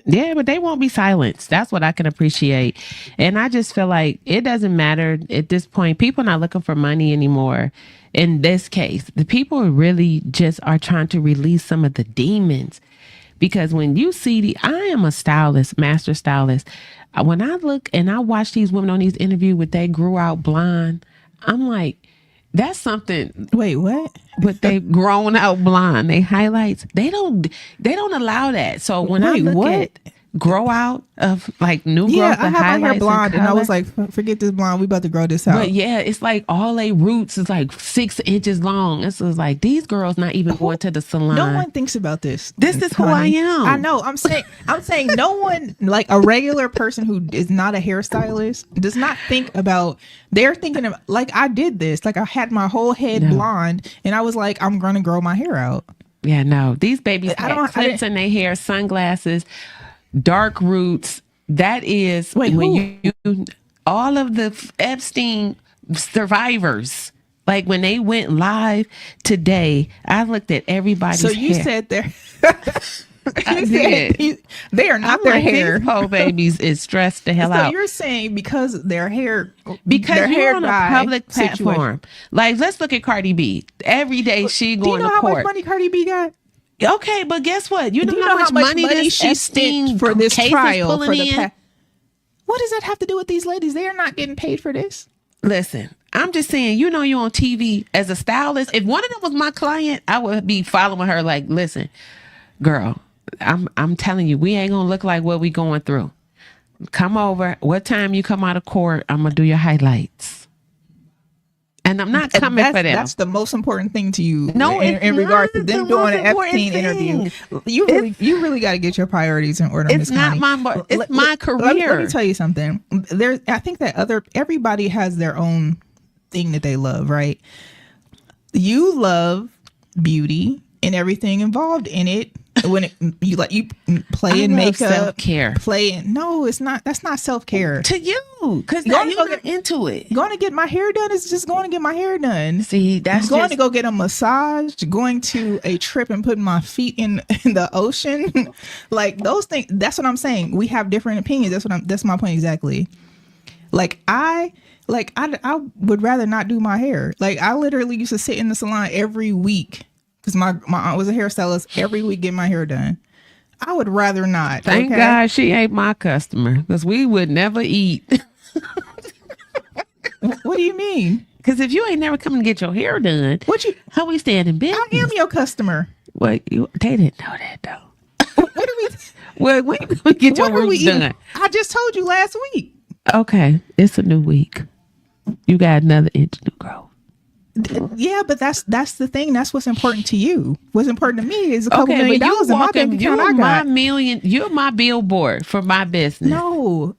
Yeah, but they won't be silenced. That's what I can appreciate. And I just feel like it doesn't matter at this point. People are not looking for money anymore. In this case, the people really just are trying to release some of the demons. Because when you see I am a stylist, master stylist. When I look and I watch these women on these interviews with they grew out blonde, I'm like, that's something. Wait, what? But they grown out blonde. They highlights. They don't allow that. So when I look at grow out of like new Yeah, growth? I have my hair highlights blonde, and I color? was like, forget this blonde. We about to grow this out. But yeah, it's like all they roots is like 6 inches long. It's just like these girls not even going to the salon. No one thinks about this. This is who I am. I know. I'm saying no one, like a regular person who is not a hairstylist, does not think about. They're thinking of, like, I did this. Like, I had my whole head blonde, and I was like, I'm gonna grow my hair out. Yeah, no. These babies had clips in their hair, sunglasses, dark roots. That is when you all of the Epstein survivors. Like when they went live today, I looked at everybody's hair. So you said they're they are not I'm their like, hair. These poor babies is stressed the hell So out. you're saying because their hair, Because their you're hair on a dye public situation. platform. Like, let's look at Cardi B. Every day she Do going you know to how court. much money Cardi B got? Okay, but guess what? You know, Do you how much money this she Epstein spent for this case is trial pulling for the in? What does that have to do with these ladies? They are not getting paid for this. Listen, I'm just saying, you know, you on TV as a stylist. If one of them was my client, I would be following her like, listen, girl, I'm telling you, we ain't gonna look like what we going through. Come over. What time you come out of court, I'm gonna do your highlights. And I'm not coming for them. That's the most important thing to you. No, in regards to them doing an Epstein interview. You really got to get your priorities in order. It's not it's my career. Let me tell you something. I think that everybody has their own thing that they love, right? You love beauty and everything involved in it. When you play in makeup, self-care. No, it's not. That's not self-care To you, because now you're into it. Going to get my hair done is just going to get my hair done. See, that's going to go get a massage, going to a trip and putting my feet in the ocean. Like those things. That's what I'm saying. We have different opinions. That's my point exactly. I would rather not do my hair. Like I literally used to sit in the salon every week. Because my aunt was a hairstylist, every week get my hair done. I would rather not. Thank God she ain't my customer, because we would never eat. What do you mean? Because if you ain't never come and get your hair done, how we stand in business? I am your customer. Well, they didn't know that though. What do we? Well, when you gonna get your roots done? I just told you last week. Okay, it's a new week. You got another inch new growth. Yeah, but that's the thing. That's what's important to you. What's important to me is a couple $1 million in my bank account. You're my billboard for my business. No,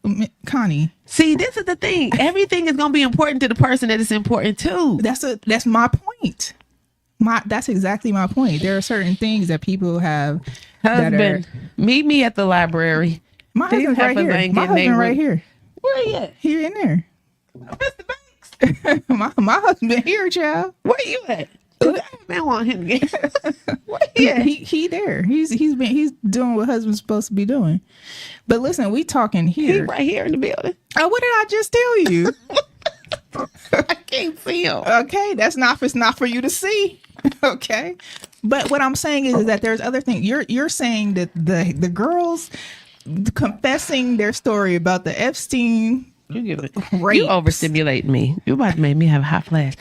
Connie. See, this is the thing. Everything is gonna be important to the person that is important to. That's my point. That's exactly my point. There are certain things that people have. Husband, meet me at the library. My husband's right here. My husband right here. Where he at? Here in there. Mr. Banks. my husband here, child. Where you at? I want him to get. Where he at? He there. He's doing what husband's supposed to be doing. But listen, we talking here. He right here in the building. Oh, what did I just tell you? I can't see him. Okay, it's not for you to see. Okay, but what I'm saying is that there's other things. You're saying that the girls confessing their story about the Epstein. You overstimulate me. You about to make me have a hot flash.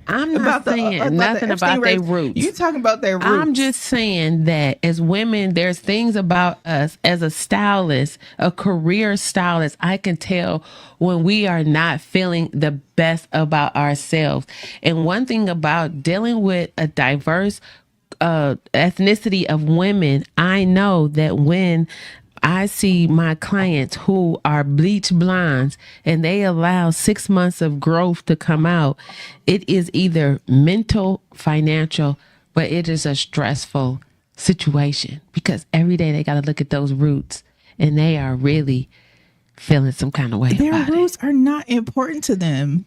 I'm not saying nothing about their roots. You talking about their roots. I'm just saying that as women, there's things about us as a stylist, a career stylist. I can tell when we are not feeling the best about ourselves. And one thing about dealing with a diverse ethnicity of women, I know that when I see my clients who are bleach blondes and they allow 6 months of growth to come out, it is either mental, financial, but it is a stressful situation because every day they got to look at those roots and they are really feeling some kind of way. Their roots are not important to them.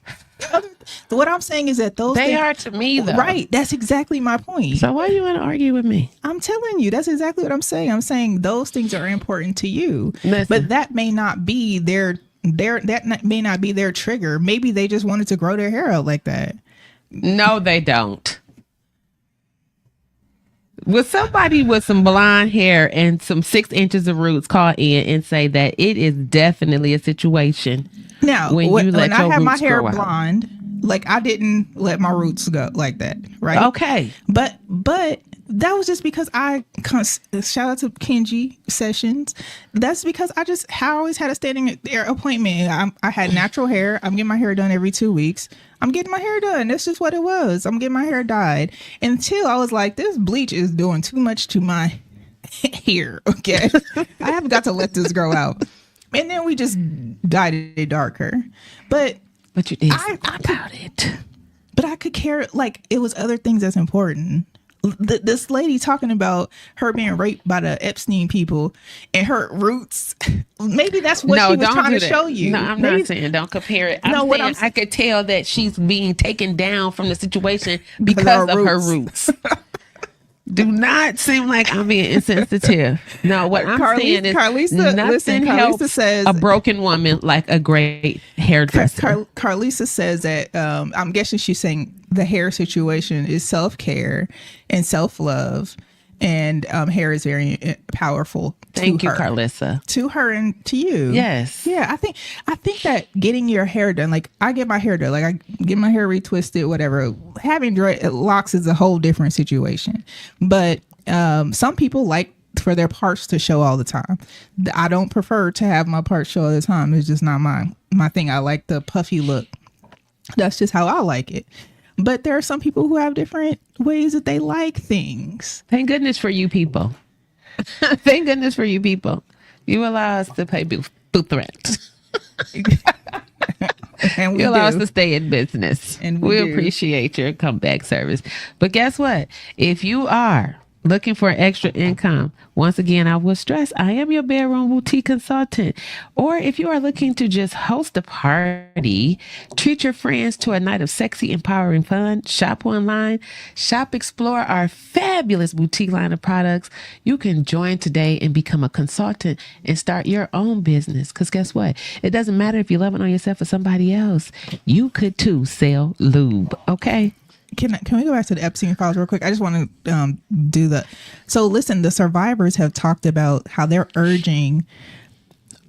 What I'm saying is that they are to me, though. Right. That's exactly my point. So why you want to argue with me? I'm telling you, that's exactly what I'm saying. I'm saying those things are important to you. Listen. But that may not be their may not be their trigger. Maybe they just wanted to grow their hair out like that. No, they don't. With somebody with some blonde hair and some 6 inches of roots call in and say that it is definitely a situation. Now, when I had my hair blonde, like I didn't let my roots go like that, right? Okay. But that was just because shout out to Kenji Sessions. That's because I always had a standing appointment. I had natural hair. I'm getting my hair done every 2 weeks. I'm getting my hair done. That's just what it was. I'm getting my hair dyed. Until I was like, this bleach is doing too much to my hair. Okay. I haven't got to let this grow out. And then we just dyed it darker. But you did about it. But I could care, like, it was other things that's important. This lady talking about her being raped by the Epstein people and her roots. Maybe that's what she was trying to show you. No, I'm not saying don't compare it. I'm saying I could tell that she's being taken down from the situation because of her roots. Do not seem like I'm being insensitive. No, what I'm saying is nothing helps says, a broken woman like a great hairdresser. Carlisa says that I'm guessing she's saying the hair situation is self-care and self-love, and hair is very powerful. Thank you, Carlisa. To her and to you. Yes. Yeah, I think that getting your hair done, like I get my hair done, like I get my hair retwisted, whatever. Having locks is a whole different situation. But some people like for their parts to show all the time. I don't prefer to have my parts show all the time. It's just not my thing. I like the puffy look. That's just how I like it. But there are some people who have different ways that they like things. Thank goodness for you people. Thank goodness for you people. You allow us to pay booth rent. And you allow us to stay in business. And we appreciate your comeback service. But guess what? If you are looking for extra income, once again, I will stress, I am your bedroom boutique consultant. Or if you are looking to just host a party, treat your friends to a night of sexy, empowering fun, shop online, explore our fabulous boutique line of products, you can join today and become a consultant and start your own business. Because guess what? It doesn't matter if you love it on yourself or somebody else. You could too sell lube. Okay? Can we go back to the Epstein files real quick? I just want to do the. So listen, the survivors have talked about how they're urging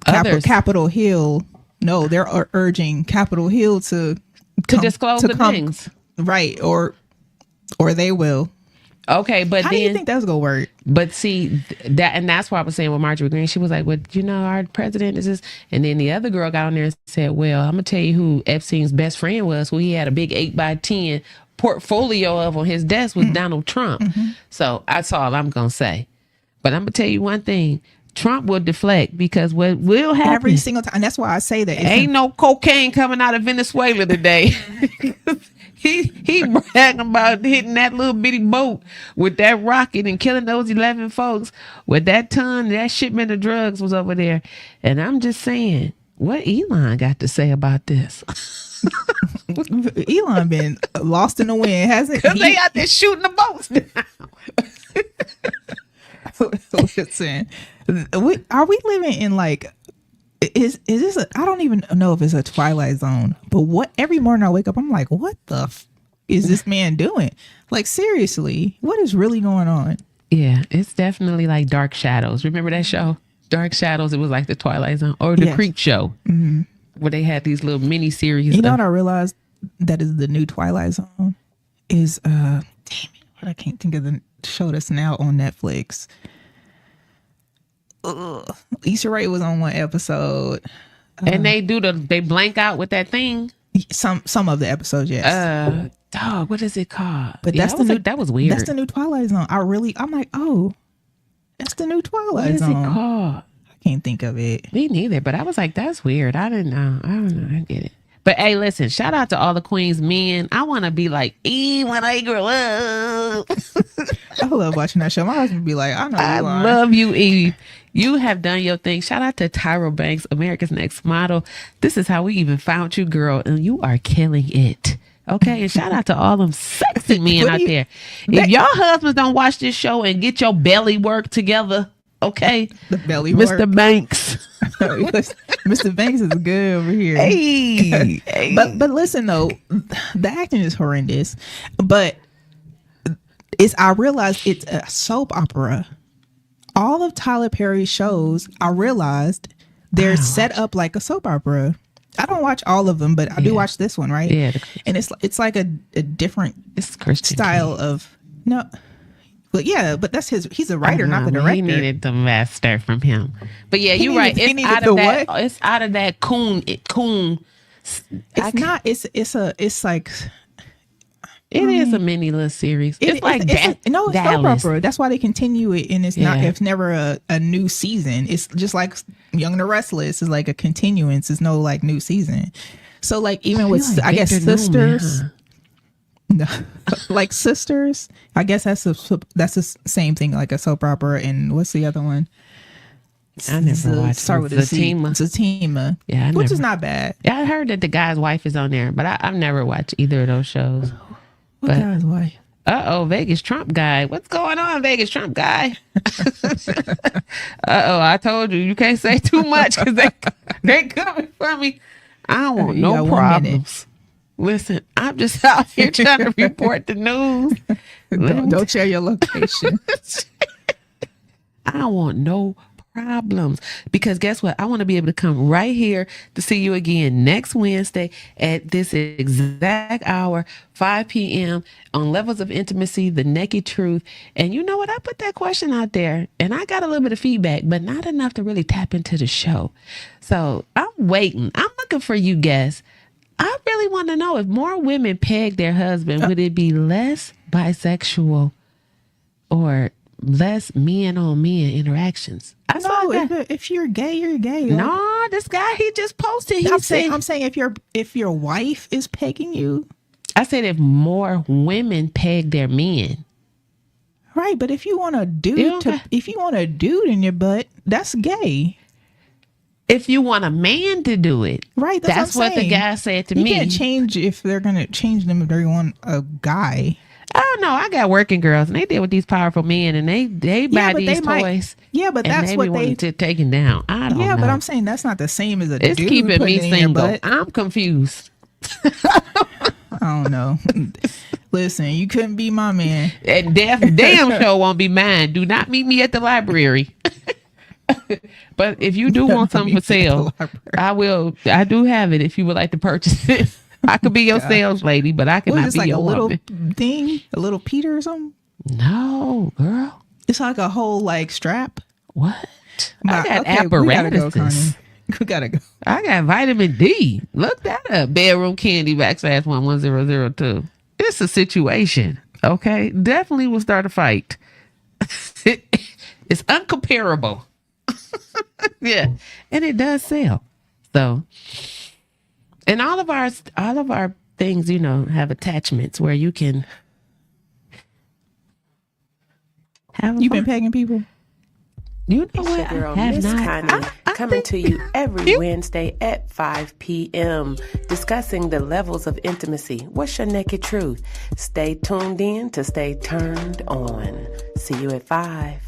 Capitol Hill. No, they're urging Capitol Hill to disclose the things, right? Or they will. Okay, but how do you think that's gonna work? But see that, and that's why I was saying with Marjorie Greene, she was like, "Well, our president is this," and then the other girl got on there and said, "Well, I'm gonna tell you who Epstein's best friend was, who he had a big 8x10 portfolio of on his desk was Donald Trump." So that's all I'm gonna say. But I'm gonna tell you one thing: Trump will deflect, because what will happen every single time, and that's why I say that ain't no cocaine coming out of Venezuela today. He bragging about hitting that little bitty boat with that rocket and killing those 11 folks with that shipment of drugs was over there. And I'm just saying, what Elon got to say about this? Elon been lost in the wind, hasn't he? Because they out there shooting the boats down. Listen, are we living in like, is this I don't even know if it's a Twilight Zone, but every morning I wake up, I'm like, what the is this man doing? Like, seriously, what is really going on? Yeah, it's definitely like Dark Shadows. Remember that show? Dark Shadows, it was like the Twilight Zone or the Creep Show, where they had these little mini series. You know what I realized that is the new Twilight Zone is damn it, what I can't think of the show that's now on Netflix. Issa Rae was on one episode, and they blank out with that thing. Some of the episodes, yes. Dog, what is it called? But that was weird. That's the new Twilight Zone. I'm like, oh, that's the new Twilight Zone. What is it called? I can't think of it. Me neither. But I was like, that's weird. I don't know. I get it. But hey, listen, shout out to all the Queen's men. I want to be like E when I grow up. I love watching that show. My husband be like, I love you, E. You have done your thing. Shout out to Tyra Banks, America's Next Model. This is how we even found you, girl. And you are killing it. Okay. And shout out to all them sexy men out there. If y'all husbands don't watch this show and get your belly work together, okay? The belly work. Mr. Banks. Mr. Banks is good over here. Hey. But listen though, the acting is horrendous. But I realized it's a soap opera. All of Tyler Perry's shows, I realized they're set up like a soap opera. I don't watch all of them, but I do watch this one, right? Yeah. And it's like a different it's Christian style King. of no. But yeah, but that's he's a writer, not the director. He needed the master from him. But yeah, you're right. It's out of that coon. It's like it is a mini little series. It's soap opera. That's why they continue it, and it's never a new season. It's just like Young and the Restless is like a continuance. It's no like new season. So like even with I guess Sisters. No, like Sisters. I guess that's the same thing, like a soap opera. And what's the other one? I never watched. Start with Zatima. Yeah, which is not bad. Yeah, I heard that the guy's wife is on there, but I've never watched either of those shows. What guy's wife? Vegas Trump guy. What's going on, Vegas Trump guy? I told you can't say too much because they coming for me. I don't want no problems. Listen, I'm just out here trying to report the news. Don't share your location. I don't want no problems because guess what? I want to be able to come right here to see you again next Wednesday at this exact hour, 5 p.m. on Levels of Intimacy, The Naked Truth. And you know what? I put that question out there and I got a little bit of feedback, but not enough to really tap into the show. So I'm waiting. I'm looking for you guests. I really want to know if more women peg their husband, would it be less bisexual or less men on men interactions? If you're gay, you're gay. No, this guy, he just posted. I'm saying if your wife is pegging you. I said if more women peg their men. Right, but if you want a dude in your butt, that's gay. If you want a man to do it, right? That's what the guy said to me. You can't change if they're gonna change them if they want a guy. I don't know. I got working girls, and they deal with these powerful men, and they buy these toys. But that's what they to taking down. I don't know. But I'm saying that's not the same as a it's dude keeping me single. Butt. I'm confused. I don't know. Listen, you couldn't be my man. And damn show won't be mine. Do not meet me at the library. But if you do want something for sale, I do have it if you would like to purchase it. I could be your sales lady, but I cannot be your woman. A little Peter or something? No, girl. It's like a whole like strap. What? I got apparatuses. We gotta go. I got vitamin D. Look that up. Bedroom Candy /11002. It's a situation. Okay. Definitely will start a fight. It's uncomparable. Yeah. And it does sell. So, and all of our things, have attachments where you can have. You've been pegging people? You know what? It's your girl, Miss Connie, coming to you every Wednesday at 5 p.m. discussing the levels of intimacy. What's your naked truth? Stay tuned in to stay turned on. See you at 5.